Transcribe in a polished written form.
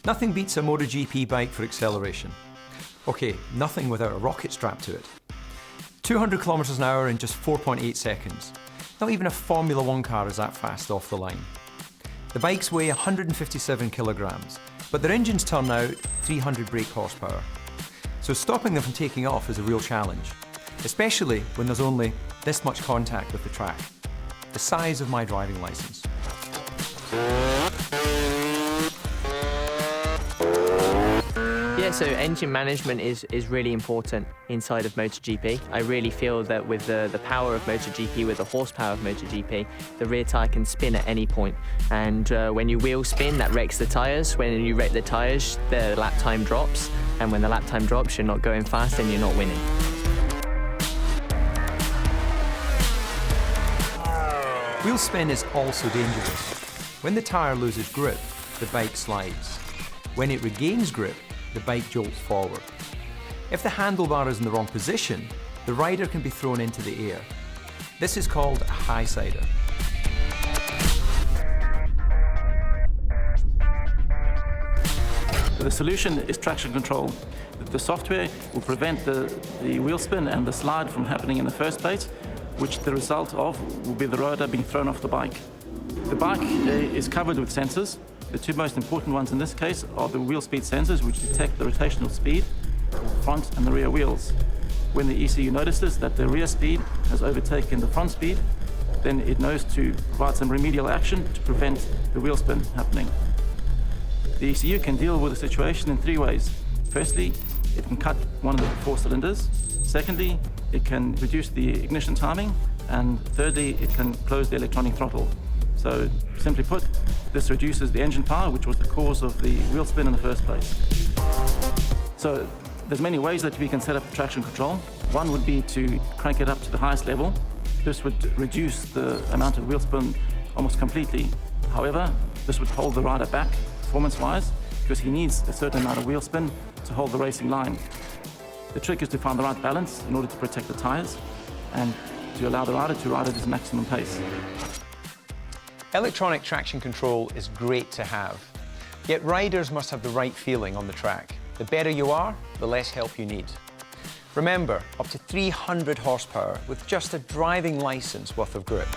Nothing beats a Motogp bike for acceleration. Okay, nothing without a rocket strapped to it. 200 kilometers an hour in just 4.8 seconds. Not even a Formula 1 car is that fast off the line. The bikes weigh 157 kilograms, but their engines turn out 300 brake horsepower. So stopping them from taking off is a real challenge, especially when there's only this much contact with the track, the size of my driving license. Yeah, so engine management is really important inside of Motogp. I really feel that with the power of Motogp, with the horsepower of Motogp, the rear tyre can spin at any point. And when you wheel spin, that wrecks the tyres. When you wreck the tyres, the lap time drops. And when the lap time drops, you're not going fast and you're not winning. Wheel spin is also dangerous. When the tyre loses grip, the bike slides. When it regains grip, the bike jolts forward. If the handlebar is in the wrong position, the rider can be thrown into the air. This is called a high-sider. The solution is traction control. The software will prevent the wheel spin and the slide from happening in the first place, which the result of will be the rider being thrown off the bike. The bike is covered with sensors. The two most important ones in this case are the wheel speed sensors, which detect the rotational speed, front and the rear wheels. When the ECU notices that the rear speed has overtaken the front speed, then it knows to provide some remedial action to prevent the wheel spin happening. The ECU can deal with the situation in three ways. Firstly, it can cut one of the 4 cylinders. Secondly, it can reduce the ignition timing. And thirdly, it can close the electronic throttle. So, simply put, this reduces the engine power, which was the cause of the wheel spin in the first place. So, there's many ways that we can set up traction control. One would be to crank it up to the highest level. This would reduce the amount of wheel spin almost completely. However, this would hold the rider back, performance-wise, because he needs a certain amount of wheel spin to hold the racing line. The trick is to find the right balance in order to protect the tyres and to allow the rider to ride at his maximum pace. Electronic traction control is great to have, yet riders must have the right feeling on the track. The better you are, the less help you need. Remember, up to 300 horsepower with just a driving license worth of grip.